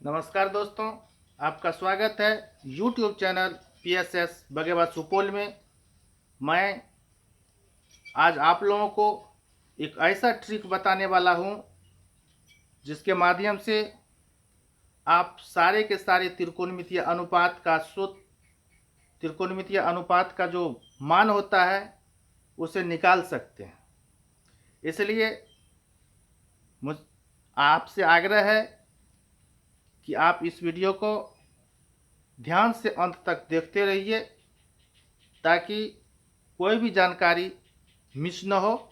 नमस्कार दोस्तों, आपका स्वागत है YouTube चैनल PSS बगेवा सुपौल में। मैं आज आप लोगों को एक ऐसा ट्रिक बताने वाला हूं जिसके माध्यम से आप सारे के सारे त्रिकोणमितीय अनुपात का त्रिकोणमितीय अनुपात का जो मान होता है उसे निकाल सकते हैं। इसलिए मुझ आपसे आग्रह है कि आप इस वीडियो को ध्यान से अंत तक देखते रहिए ताकि कोई भी जानकारी मिस न हो।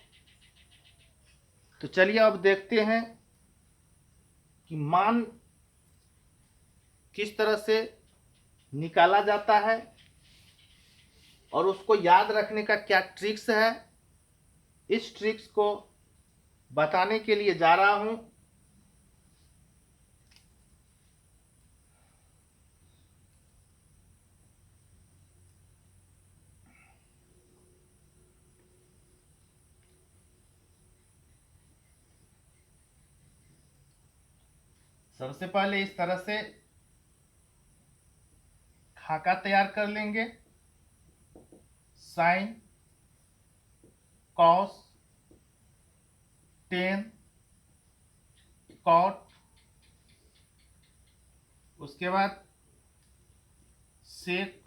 तो चलिए अब देखते हैं कि मान किस तरह से निकाला जाता है और उसको याद रखने का क्या ट्रिक्स है। इस ट्रिक्स को बताने के लिए जा रहा हूं। सबसे पहले इस तरह से खाका तैयार कर लेंगे। साइन कॉस टेन कॉट, उसके बाद सेक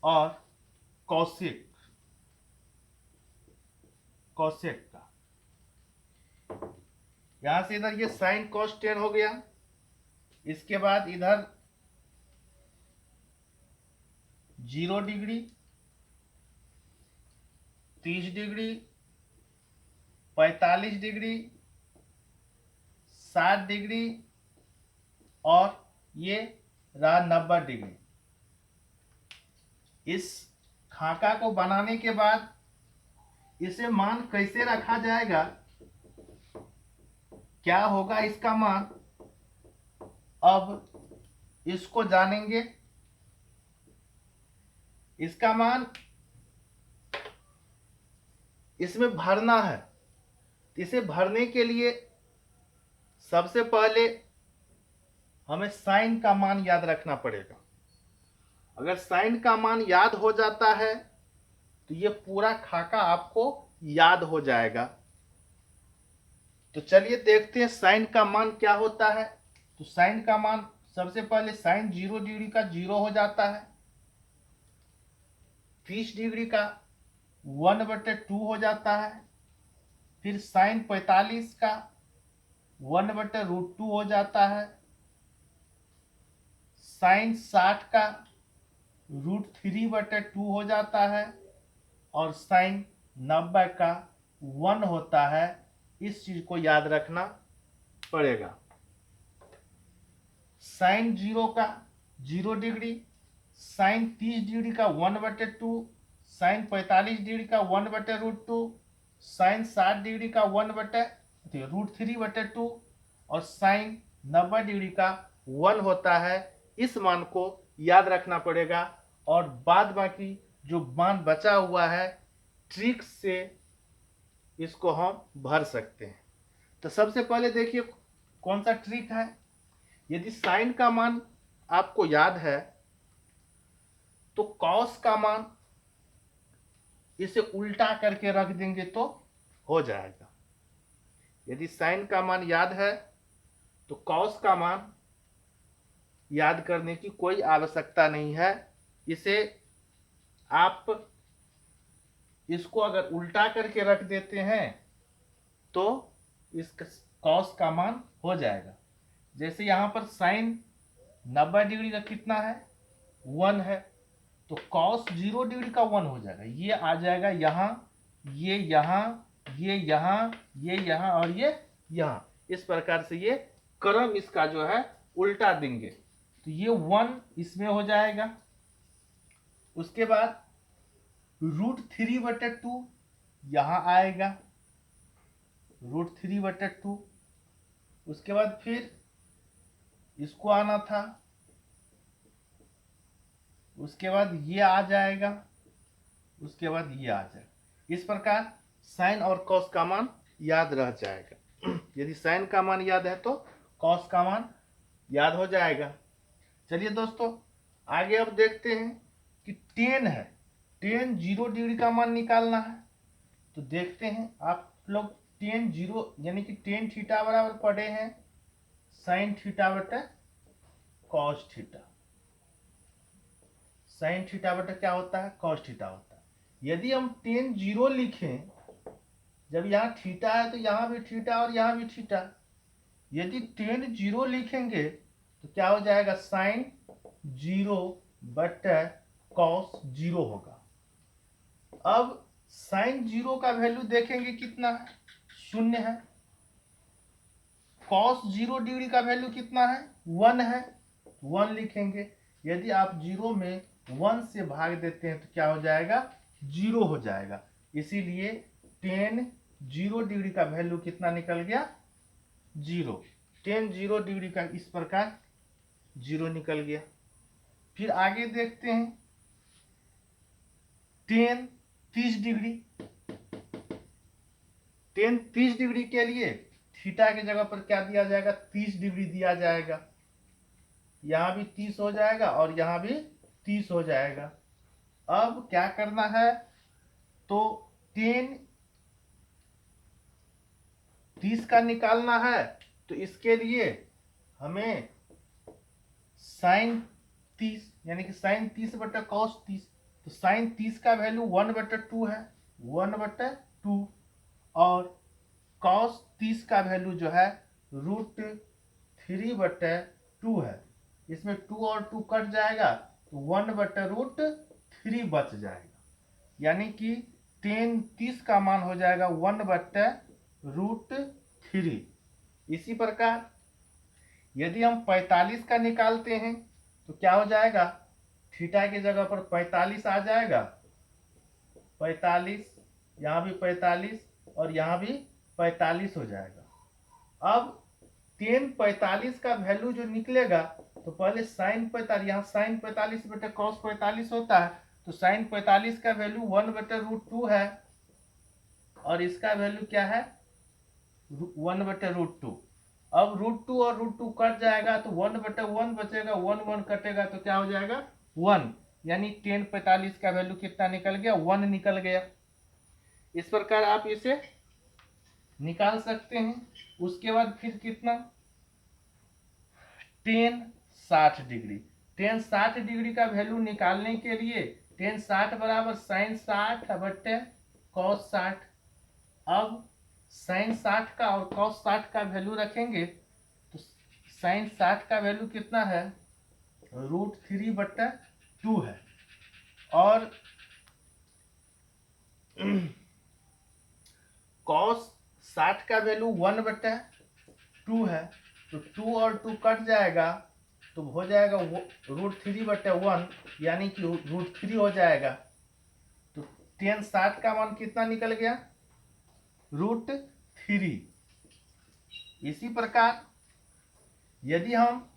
और कॉसेक का। यहां से इधर ये साइन कॉस टेन हो गया। इसके बाद इधर 0 डिग्री, 30 डिग्री, 45 डिग्री, 60 डिग्री और ये रहा 90 डिग्री। इस खाका को बनाने के बाद इसे मान कैसे रखा जाएगा, क्या होगा इसका मान, अब इसको जानेंगे। इसका मान इसमें भरना है। इसे भरने के लिए सबसे पहले हमें साइन का मान याद रखना पड़ेगा। अगर साइन का मान याद हो जाता है तो ये पूरा खाका आपको याद हो जाएगा। तो चलिए देखते हैं साइन का मान क्या होता है। तो साइन का मान सबसे पहले साइन 0 डिग्री का 0 हो जाता है। 30 डिग्री का 1/2 हो जाता है। फिर साइन 45 का 1/√2 हो जाता है। साइन 60 का √3/2 हो जाता है और साइन 90 का 1 होता है। इस चीज को याद रखना पड़ेगा। साइन 0 का 0 डिग्री, साइन 30 डिग्री का 1/2, साइन 45 डिग्री का 1/√2, साइन 60 डिग्री का 1/√3/2 और साइन 90 डिग्री का 1 होता है। इस मान को याद रखना पड़ेगा और बाद बाकी जो मान बचा हुआ है ट्रिक से इसको हम भर सकते हैं। तो सबसे पहले देखिए कौन सा ट्रिक है। यदि साइन का मान आपको याद है तो कॉस का मान इसे उल्टा करके रख देंगे तो हो जाएगा। यदि साइन का मान याद है तो कॉस का मान याद करने की कोई आवश्यकता नहीं है। इसे आप इसको अगर उल्टा करके रख देते हैं तो इस कॉस का मान हो जाएगा। जैसे यहां पर साइन 90 डिग्री का कितना है, 1 है, तो कॉस 0 डिग्री का 1 हो जाएगा। ये आ जाएगा यहाँ, ये यहाँ, ये यहाँ, ये यहाँ और ये यहाँ। इस प्रकार से ये क्रम इसका जो है उल्टा देंगे तो ये 1 इसमें हो जाएगा। उसके बाद √3/2 यहां आएगा, √3/2। उसके बाद फिर इसको आना था, उसके बाद ये आ जाएगा, उसके बाद ये आ जाएगा। इस प्रकार साइन और कॉस का मान याद रह जाएगा। यदि साइन का मान याद है तो कॉस का मान याद हो जाएगा। चलिए दोस्तों आगे अब देखते हैं कि टेन है, टेन 0 डिग्री का मान निकालना है। तो देखते हैं आप लोग, टेन 0 यानी कि टेन थीटा बराबर पढ़े हैं साइन थीटा बटे कॉस थीटा। साइन थीटा बटे क्या होता है, कॉस थीटा होता है। यदि हम टेन 0 लिखें, जब यहाँ थीटा है तो यहाँ भी थीटा और यहाँ भी थीटा, यदि टेन 0 लिखेंगे तो क्या हो जाएगा, साइन 0 बटे कॉस 0 होगा। अब साइन 0 का वैल्यू देखेंगे कितना है, 0 है। कॉस 0 डिग्री का वैल्यू कितना है, 1 है, 1 लिखेंगे। यदि आप 0 में 1 से भाग देते हैं तो क्या हो जाएगा, 0 हो जाएगा। इसीलिए टेन 0 डिग्री का वैल्यू कितना निकल गया, 0। टेन 0 डिग्री का इस प्रकार 0 निकल गया। फिर आगे देखते हैं टेन 30 डिग्री। टेन 30 डिग्री के लिए थीटा की जगह पर क्या दिया जाएगा, 30 डिग्री दिया जाएगा। यहां भी 30 हो जाएगा और यहां भी 30 हो जाएगा। अब क्या करना है, तो टेन 30 का निकालना है, तो इसके लिए हमें साइन 30 यानी कि साइन 30 बटा कॉस 30, तो साइन 30 का वैल्यू 1/2 है, 1/2, और कॉस 30 का वैल्यू जो है √3/2 है। इसमें 2 और 2 कट जाएगा तो 1/√3 बच जाएगा, यानी कि टेन 30 का मान हो जाएगा 1/√3। इसी प्रकार यदि हम 45 का निकालते हैं तो क्या हो जाएगा, थीटा की जगह पर 45 आ जाएगा, 45, यहाँ भी 45 और यहाँ भी 45 हो जाएगा। अब टेन 45 का वैल्यू जो निकलेगा, तो पहले साइन 45, यहाँ साइन 45 बटे कॉस 45 होता है, तो साइन 45 का वैल्यू 1/√2 है और इसका वैल्यू क्या है, 1/√2। अब √2 और √2 कट जाएगा तो 1/1 बचेगा, 1 कटेगा तो क्या हो जाएगा, 1, यानी टेन 45 का वैल्यू कितना निकल गया, 1 निकल गया। इस प्रकार आप इसे निकाल सकते हैं। उसके बाद फिर कितना, टेन 60 डिग्री। टेन 60 डिग्री का वैल्यू निकालने के लिए टेन 60 बराबर साइन 60 बटे कॉस 60। अब साइन 60 का और कॉस 60 का वैल्यू रखेंगे तो साइन 60 का वैल्यू कितना है, √3/2 है, और कॉस 60 का वैल्यू 1/2 है, तो 2 और 2 कट जाएगा तो हो जाएगा √3/1, यानी कि √3 हो जाएगा। तो टेन 60 का मान कितना निकल गया, √3। इसी प्रकार यदि हम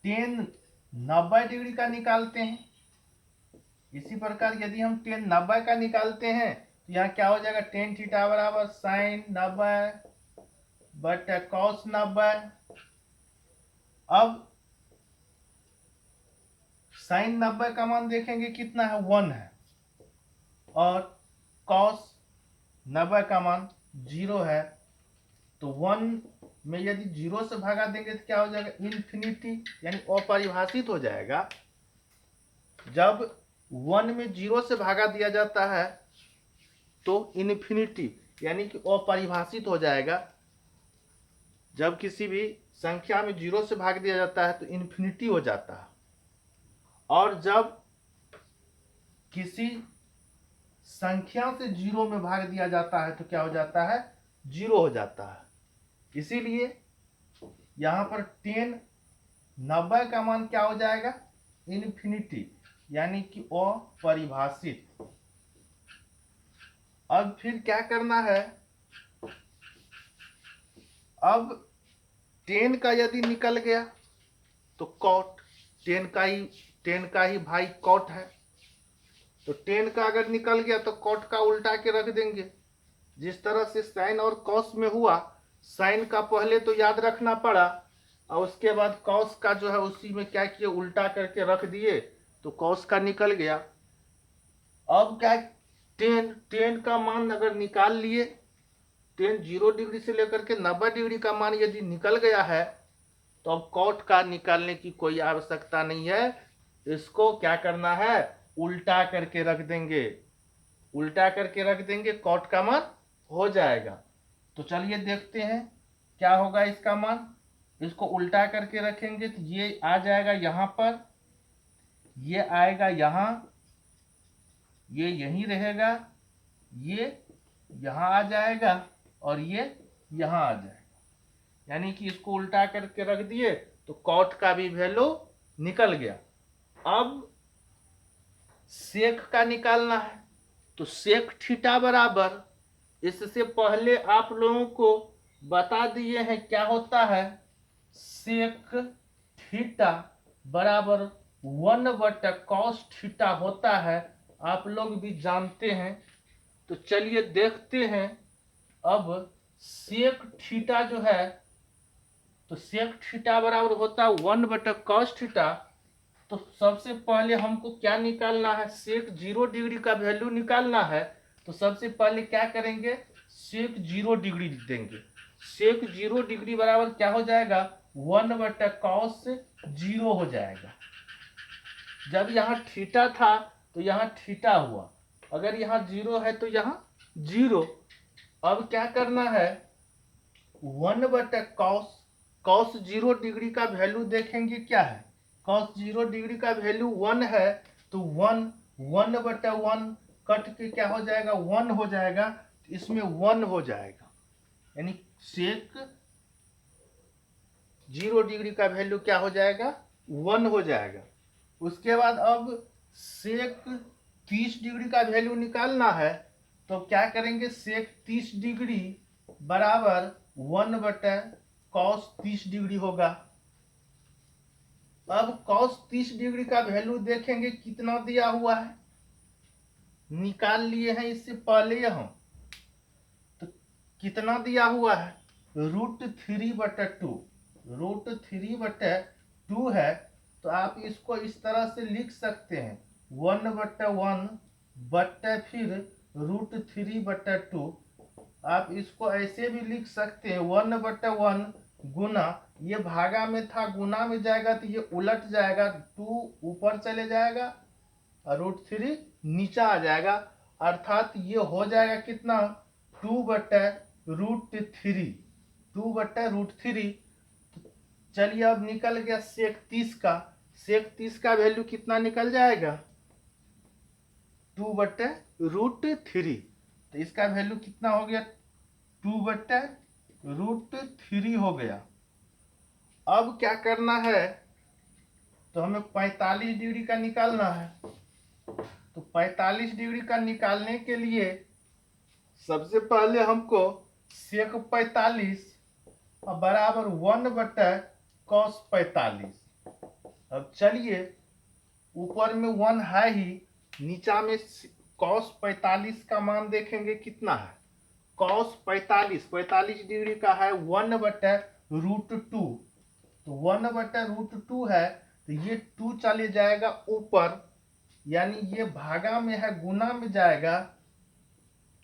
टेन 90 डिग्री का निकालते हैं, इसी प्रकार यदि हम टेन 90 का निकालते हैं तो यहाँ क्या हो जाएगा, टेन थीटा बराबर साइन 90 बटे कॉस 90। अब साइन 90 का मान देखेंगे कितना है, 1 है, और कॉस 90 का मान 0 है, तो 1 में यदि 0 से भागा देंगे तो क्या हो जाएगा, इन्फिनिटी, यानी अपरिभाषित हो जाएगा। जब 1 में 0 से भागा दिया जाता है तो इन्फिनिटी यानी कि अपरिभाषित हो जाएगा। जब किसी भी संख्या में 0 से भाग दिया जाता है तो इन्फिनिटी हो जाता है, और जब किसी संख्या से 0 में भाग दिया जाता है तो क्या हो जाता है, 0 हो जाता है। इसीलिए यहाँ पर टेन 90 का मान क्या हो जाएगा, इन्फिनिटी, यानी कि अपरिभाषित। अब फिर क्या करना है, अब टेन का यदि निकल गया तो कॉट, टेन का ही भाई कॉट है, तो टेन का अगर निकल गया तो कॉट का उल्टा के रख देंगे। जिस तरह से साइन और कॉस में हुआ, साइन का पहले तो याद रखना पड़ा और उसके बाद कॉस का जो है उसी में क्या किए, उल्टा करके रख दिए तो कॉस का निकल गया। अब क्या, टेन का मान अगर निकाल लिए, टेन 0 डिग्री से लेकर के 90 डिग्री का मान यदि निकल गया है तो अब कॉट का निकालने की कोई आवश्यकता नहीं है। इसको क्या करना है, उल्टा करके रख देंगे, उल्टा करके रख देंगे, कॉट का मान हो जाएगा। तो चलिए देखते हैं क्या होगा इसका मान। इसको उल्टा करके रखेंगे तो ये आ जाएगा यहां पर, ये आएगा यहां, ये यहीं रहेगा, ये यहां आ जाएगा और ये यहां आ जाएगा। यानी कि इसको उल्टा करके रख दिए तो कॉट का भी वैल्यू निकल गया। अब सेक का निकालना है तो सेक थीटा बराबर, इससे पहले आप लोगों को बता दिए हैं क्या होता है, सेक थीटा बराबर 1/cos थीटा होता है, आप लोग भी जानते हैं। तो चलिए देखते हैं। अब सेक थीटा जो है, तो सेक थीटा बराबर होता है 1/cos थीटा। तो सबसे पहले हमको क्या निकालना है, सेक 0 डिग्री का वैल्यू निकालना है। तो सबसे पहले क्या करेंगे, सेक 0 डिग्री लिख देंगे। सेक 0 डिग्री बराबर क्या हो जाएगा, 1/cos 0 हो जाएगा। जब यहाँ थीटा था तो यहाँ थीटा हुआ, अगर यहाँ 0 है तो यहाँ 0। अब क्या करना है, 1/cos, cos 0 डिग्री का वैल्यू देखेंगे क्या है, cos 0 डिग्री का वैल्यू 1 है। तो 1/1 कट के क्या हो जाएगा, 1 हो जाएगा। इसमें 1 हो जाएगा, यानी सेक 0 डिग्री का वैल्यू क्या हो जाएगा, 1 हो जाएगा। उसके बाद अब सेक 30 डिग्री का वैल्यू निकालना है। तो क्या करेंगे, सेक 30 डिग्री बराबर 1/cos 30 डिग्री होगा। अब cos 30 डिग्री का वैल्यू देखेंगे कितना दिया हुआ है, निकाल लिए हैं इससे पहले हम। तो कितना दिया हुआ है, √3/2, √3/2 है। तो आप इसको इस तरह से लिख सकते हैं, 1/1 बट्टे फिर √3/2। आप इसको ऐसे भी लिख सकते हैं, 1/1 गुना, ये भागा में था गुना में जाएगा तो ये उलट जाएगा, 2 ऊपर चले जाएगा और √3 नीचा आ जाएगा। अर्थात ये हो जाएगा कितना, 2/√3, 2/√3। चलिए अब निकल गया सेक 30 का, सेक 30 का वैल्यू कितना निकल जाएगा, 2/√3। तो इसका वैल्यू कितना हो गया, 2/√3 हो गया। अब क्या करना है, तो हमें 45 डिग्री का निकालना है। तो 45 डिग्री का निकालने के लिए सबसे पहले हमको सेक 45 बराबर 1/cos 45। अब चलिए, ऊपर में 1 है ही, नीचा में cos 45 का मान देखेंगे कितना है, cos 45 डिग्री का है 1/√2। तो 1/√2 है तो ये 2 चले जाएगा ऊपर, यानी ये भागा में है गुना में जाएगा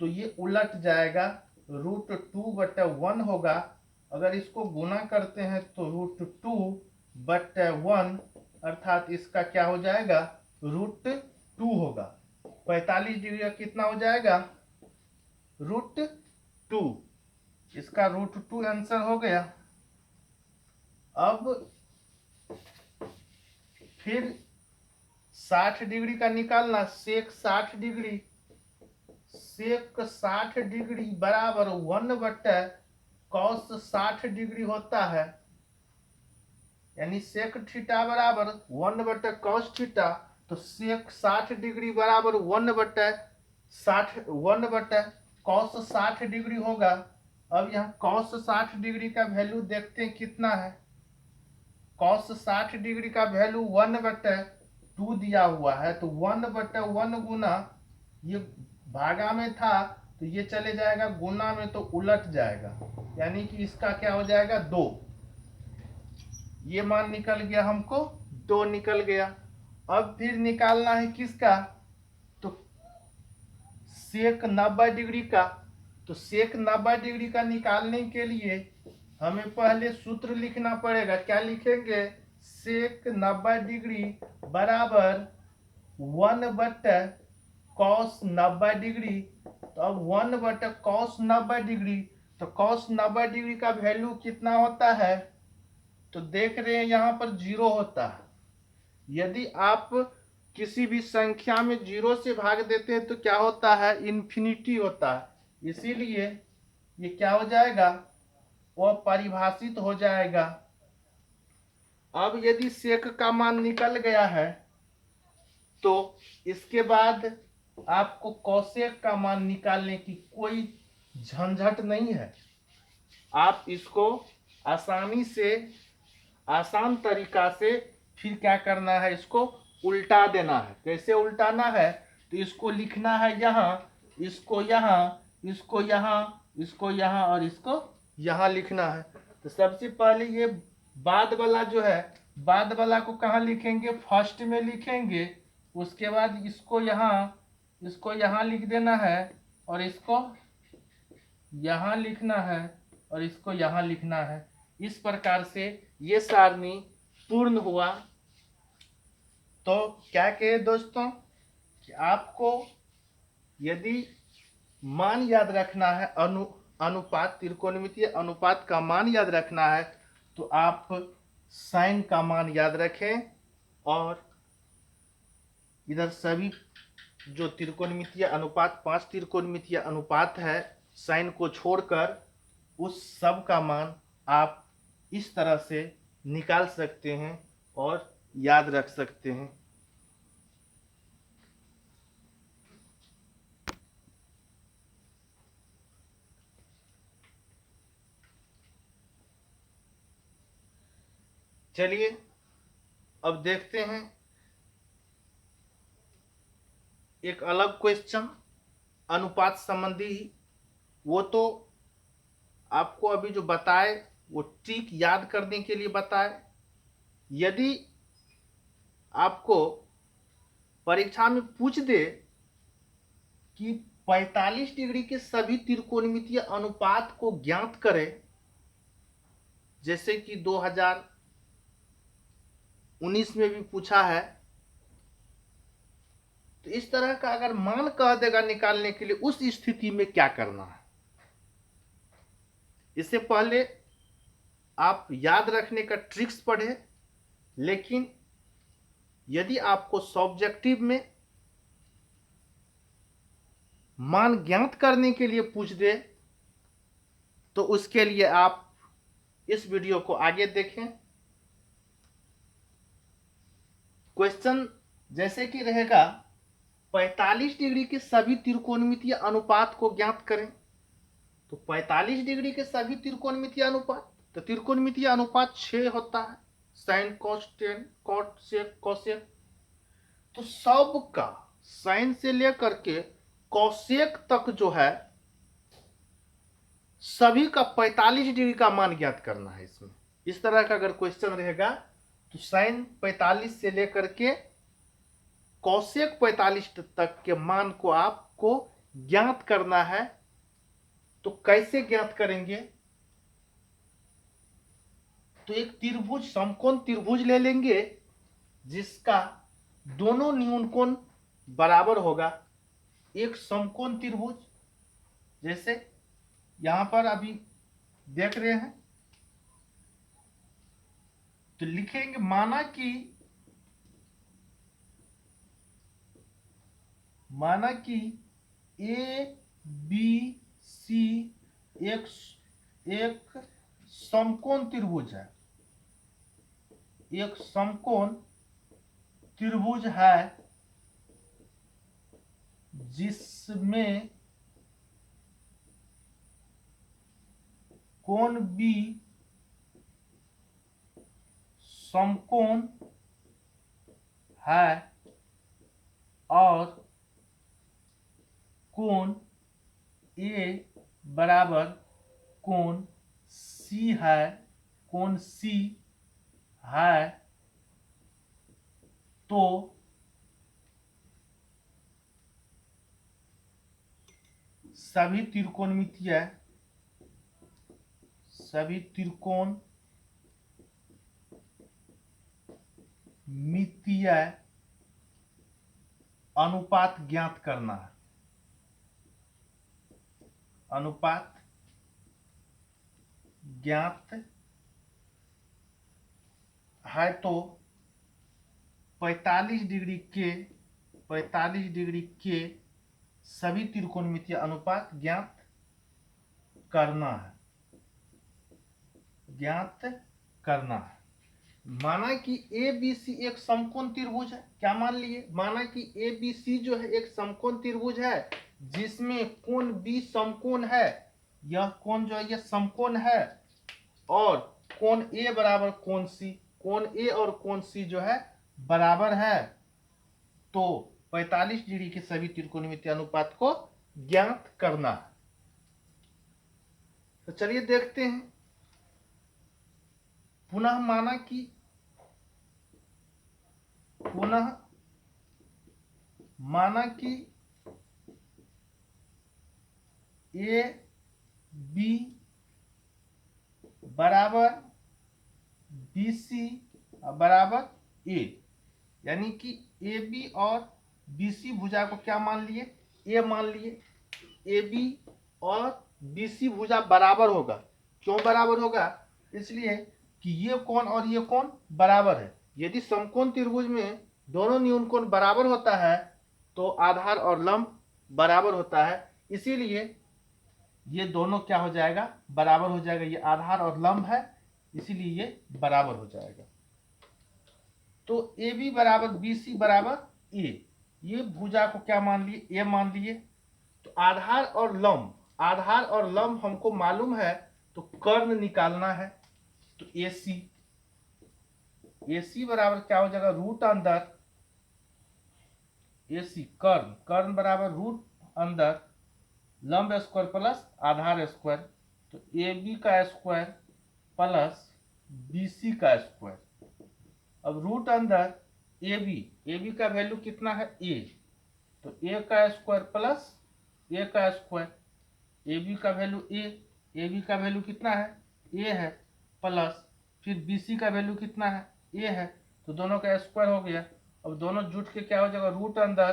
तो ये उलट जाएगा, √2/1 होगा। अगर इसको गुना करते हैं तो √2/1, अर्थात इसका क्या हो जाएगा, √2 होगा। 45 डिग्री का कितना हो जाएगा, √2, इसका √2 आंसर हो गया। अब फिर 60 डिग्री का निकालना, सेक 60 डिग्री, सेक 60 डिग्री बराबर 1/cos 60 डिग्री होता है, यानी सेक थीटा बराबर 1/cos थीटा। तो सेक 60 डिग्री बराबर 1/cos 60 डिग्री होगा। अब यहाँ cos 60 डिग्री का वैल्यू देखते हैं कितना है, cos 60 डिग्री का वैल्यू 1/2 दिया हुआ है। तो 1/1 गुना, ये भागा में था तो ये चले जाएगा गुना में तो उलट जाएगा, यानी कि इसका क्या हो जाएगा 2। ये मान निकल गया हमको 2 निकल गया। अब फिर निकालना है किसका, तो सेक 90 डिग्री का। तो सेक 90 डिग्री का निकालने के लिए हमें पहले सूत्र लिखना पड़ेगा। क्या लिखेंगे, सेक 90 डिग्री बराबर 1/cos 90 डिग्री। तो अब 1/cos 90 डिग्री, तो cos 90 डिग्री का वैल्यू कितना होता है, तो देख रहे हैं यहाँ पर 0 होता है। यदि आप किसी भी संख्या में 0 से भाग देते हैं तो क्या होता है, इन्फिनिटी होता है। इसीलिए ये क्या हो जाएगा, वो परिभाषित हो जाएगा। अब यदि सेक का मान निकल गया है तो इसके बाद आपको कौशेक का मान निकालने की कोई झंझट नहीं है। आप इसको आसानी से, आसान तरीका से फिर क्या करना है, इसको उल्टा देना है। कैसे उल्टाना है, तो इसको लिखना है यहाँ, इसको यहाँ, इसको यहाँ, इसको यहाँ और इसको यहाँ लिखना है। तो सबसे पहले ये बाद वाला जो है, बाद वाला को कहाँ लिखेंगे, फर्स्ट में लिखेंगे। उसके बाद इसको यहाँ लिख देना है और इसको यहाँ लिखना है और इसको यहाँ लिखना है। इस प्रकार से ये सारणी पूर्ण हुआ। तो क्या कहे दोस्तों कि आपको यदि मान याद रखना है, अनुपात, त्रिकोणमितीय अनुपात का मान याद रखना है, तो आप साइन का मान याद रखें और इधर सभी जो त्रिकोणमितीय अनुपात, 5 त्रिकोणमितीय अनुपात है, साइन को छोड़कर उस सब का मान आप इस तरह से निकाल सकते हैं और याद रख सकते हैं। चलिए अब देखते हैं एक अलग क्वेश्चन अनुपात संबंधी ही। वो तो आपको अभी जो बताए वो ट्रिक याद करने के लिए बताए। यदि आपको परीक्षा में पूछ दे कि 45 डिग्री के सभी त्रिकोणमितीय अनुपात को ज्ञात करें, जैसे कि 2019 में भी पूछा है, तो इस तरह का अगर मान कह देगा निकालने के लिए, उस स्थिति में क्या करना है। इससे पहले आप याद रखने का ट्रिक्स पढ़े, लेकिन यदि आपको सब्जेक्टिव में मान ज्ञात करने के लिए पूछ दे तो उसके लिए आप इस वीडियो को आगे देखें। क्वेश्चन जैसे कि रहेगा 45 डिग्री के सभी त्रिकोणमितीय अनुपात को ज्ञात करें। तो 45 डिग्री के सभी त्रिकोणमितीय अनुपात, तो त्रिकोणमितीय अनुपात 6 होता है, sine cos tan cot sec cosec. तो सबका साइन से लेकर के कोसेक तक जो है सभी का 45 डिग्री का मान ज्ञात करना है। इसमें इस तरह का अगर क्वेश्चन रहेगा तो साइन 45 से लेकर के कोसेक 45 तक के मान को आपको ज्ञात करना है। तो कैसे ज्ञात करेंगे, तो एक त्रिभुज, समकोण त्रिभुज ले लेंगे जिसका दोनों न्यूनकोण बराबर होगा। एक समकोण त्रिभुज, जैसे यहां पर अभी देख रहे हैं, तो लिखेंगे माना कि ए बी सी एक समकोण त्रिभुज है, एक समकोण त्रिभुज है जिसमें कोण बी समकोण है और कोण ए बराबर कोण सी है, कोण सी है, तो सभी त्रिकोणमितीय अनुपात ज्ञात करना है। अनुपात ज्ञात है तो 45 डिग्री के सभी त्रिकोणमितीय अनुपात ज्ञात करना है। माना कि ए बी सी एक समकोण त्रिभुज है। क्या मान लिए? माना कि ए बी सी जो है एक समकोण त्रिभुज है जिसमें कोण बी समकोण है। यह कोण जो है यह समकोण है और कोण ए बराबर कोण सी, कोण ए और कोण सी जो है बराबर है, तो 45 डिग्री के सभी त्रिकोणमितीय अनुपात को ज्ञात करना है। तो चलिए देखते हैं। पुनः माना कि ए बी बराबर बी सी बराबर ए, यानी कि ए बी और बी सी भुजा को क्या मान लिए? ए मान लिए। ए बी और बी सी भुजा बराबर होगा। क्यों बराबर होगा? इसलिए कि ये कोण और ये कोण बराबर है। यदि समकोण त्रिभुज में दोनों न्यून कोण बराबर होता है तो आधार और लंब बराबर होता है, इसीलिए ये दोनों क्या हो जाएगा? बराबर हो जाएगा। ये आधार और लंब है, इसीलिए ये बराबर हो जाएगा। तो ए बी बराबर बी सी बराबर ए, ये भुजा को क्या मान लिए? ए मान लिए। तो आधार और लंब हमको मालूम है, तो कर्ण निकालना है। तो ए सी बराबर क्या हो जाएगा? रूट अंदर ए सी कर्ण बराबर रूट अंदर लंब स्क्वायर प्लस आधार स्क्वायर। तो ए बी का स्क्वायर प्लस बी सी का स्क्वायर। अब रूट अंदर ए बी का वैल्यू कितना है? ए, तो ए का स्क्वायर प्लस ए का स्क्वायर। ए बी का वैल्यू ए बी का वैल्यू कितना है? ए है, प्लस फिर बी सी का वैल्यू कितना है? ए है, तो दोनों का स्क्वायर हो गया। अब दोनों जुट के क्या हो जाएगा? रूट अंदर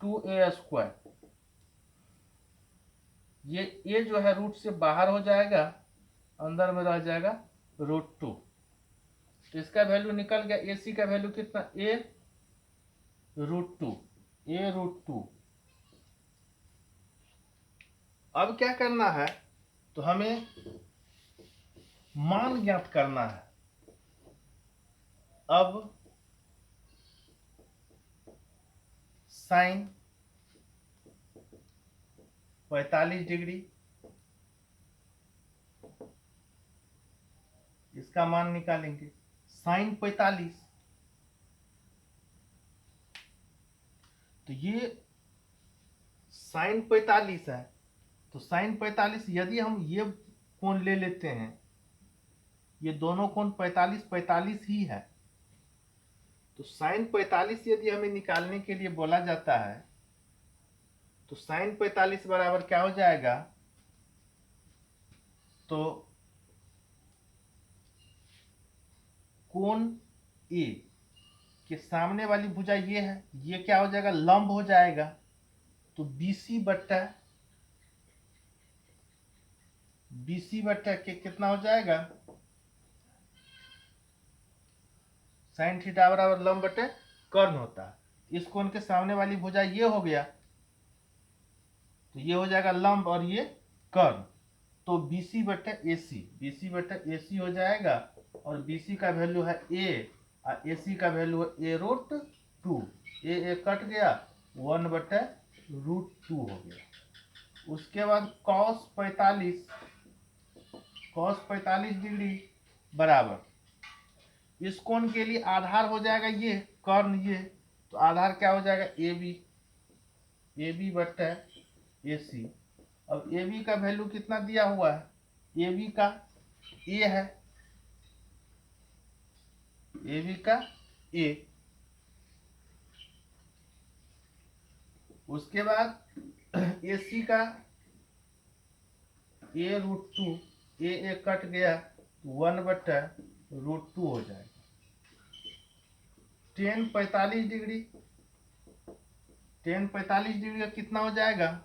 2a स्क्वायर। ये ए जो है रूट से बाहर हो जाएगा, अंदर में रह जाएगा √2। तो इसका वैल्यू निकल गया। ए सी का वैल्यू कितना? a√2। अब क्या करना है? तो हमें मान ज्ञात करना है। अब साइन 45 डिग्री, इसका मान निकालेंगे। साइन 45, तो ये साइन 45 है। तो साइन 45 यदि हम ये कोण ले लेते हैं, ये दोनों कोण 45 ही है, तो साइन 45 यदि हमें निकालने के लिए बोला जाता है तो साइन 45 बराबर क्या हो जाएगा? तो कोण ए के सामने वाली भुजा ये है, ये क्या हो जाएगा? लंब हो जाएगा। तो BC बट्टा के कितना हो जाएगा? साइन थीटा बराबर लंब बटे कर्ण होता है। इस कोण के सामने वाली भुजा ये हो गया, तो ये हो जाएगा लंब और ये कर्ण। तो BC बट्टा AC हो जाएगा, और BC का वैल्यू है a और AC का वैल्यू है a√2। ए कट गया, 1/√2 हो गया। उसके बाद cos 45 डिग्री बराबर इस कोण के लिए आधार हो जाएगा ये कर्ण, ये तो आधार क्या हो जाएगा? ए बी बट्टा ए सी। अब ए बी का वैल्यू कितना दिया हुआ है, ए बी का ए है, ए बी का ए। उसके बाद ए सी का ए रूट टू, ए कट गया तो 1/√2 हो जाएगा। टेन 45 डिग्री, टेन 45 डिग्री का कितना हो जाएगा,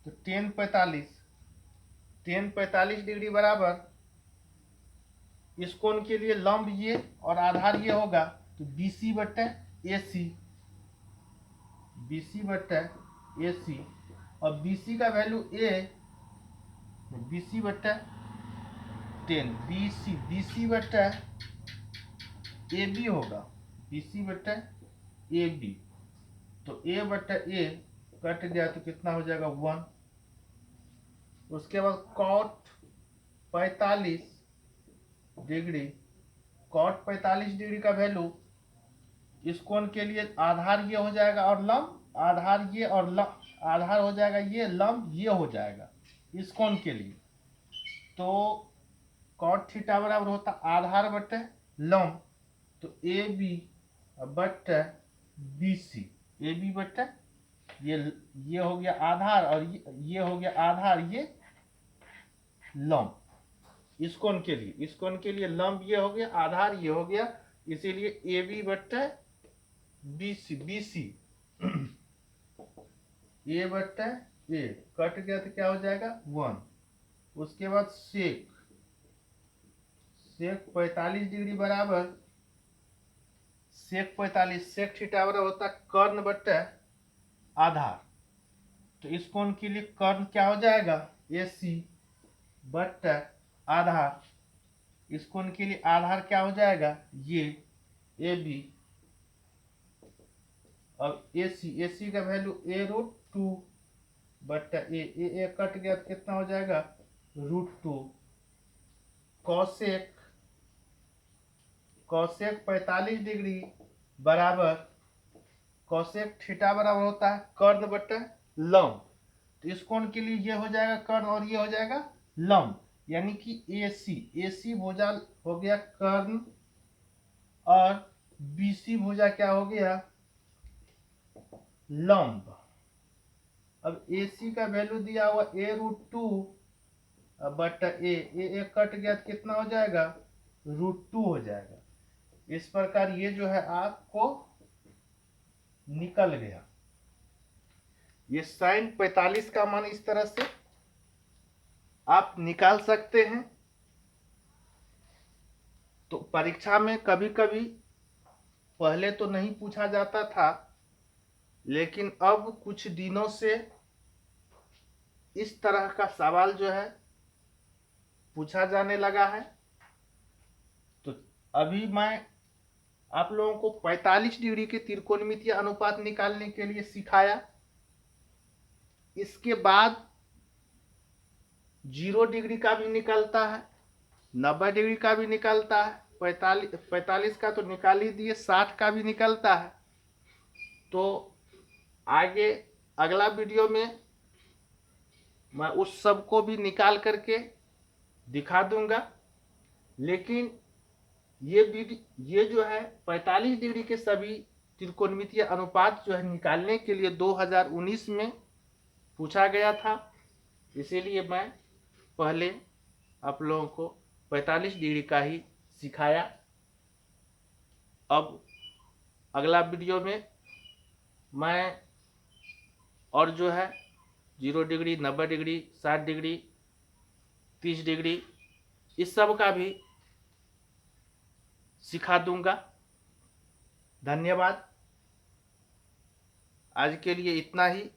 तो टेन 45 डिग्री बराबर इस कोण के लिए लंब ये और आधार ये होगा, तो BC/AC, BC/AC। और BC का वैल्यू ए, BC/10, BC/AB होगा, BC/AB। तो A/A कट गया तो कितना हो जाएगा 1। उसके बाद cot 45 डिग्री, cot 45 डिग्री का वैल्यू इस कोण के लिए आधार ये हो जाएगा और लंब आधार ये और आधार हो जाएगा ये, लंब ये हो जाएगा इस कोण के लिए। तो cot थीटा बराबर होता आधार बटे लंब, तो AB बटे BC, AB बटे ये हो गया आधार और ये हो गया आधार, ये लंब इस कोण के लिए, इस कोण के लिए लंब ये हो गया, आधार ये हो गया, इसीलिए AB बटे BC, BC A बटे A कट गया तो क्या हो जाएगा 1। उसके बाद सेक 45 डिग्री बराबर सेक 45, सेक थीटा बराबर होता है कर्ण बटे आधार। तो इस कोण के लिए कर्ण क्या हो जाएगा AC बटे आधार, इस कोण के लिए आधार क्या हो जाएगा ये AB। अब AC का वैल्यू A√2 बटा ए कट गया तो कितना हो जाएगा √2। कॉसेक 45 डिग्री बराबर कॉसेक थीटा बराबर होता है कर्ण बटे लंब। तो इस कोण के लिए ये हो जाएगा कर्ण और ये हो जाएगा लंब, यानी कि AC भुजा हो गया कर्ण और BC भुजा क्या हो गया लंब। अब AC का वैल्यू दिया हुआ A√2 बटा ए कट गया तो कितना हो जाएगा √2 हो जाएगा। इस प्रकार ये जो है आपको निकल गया। ये sin 45 का मान इस तरह से आप निकाल सकते हैं। तो परीक्षा में कभी कभी पहले तो नहीं पूछा जाता था, लेकिन अब कुछ दिनों से इस तरह का सवाल जो है पूछा जाने लगा है। तो अभी मैं आप लोगों को 45 डिग्री के त्रिकोणमितीय अनुपात निकालने के लिए सिखाया। इसके बाद 0 डिग्री का भी निकलता है, 90 डिग्री का भी निकलता है, 45 का तो निकाल ही दिए, 60 का भी निकलता है। तो आगे अगला वीडियो में मैं उस सब को भी निकाल करके दिखा दूंगा। लेकिन ये जो है 45 डिग्री के सभी त्रिकोणमितीय अनुपात जो है निकालने के लिए 2019 में पूछा गया था, इसीलिए मैं पहले आप लोगों को 45 डिग्री का ही सिखाया। अब अगला वीडियो में मैं और जो है 0 डिग्री, 90 डिग्री, 60 डिग्री, 30 डिग्री इस सब का भी सिखा दूंगा। धन्यवाद। आज के लिए इतना ही।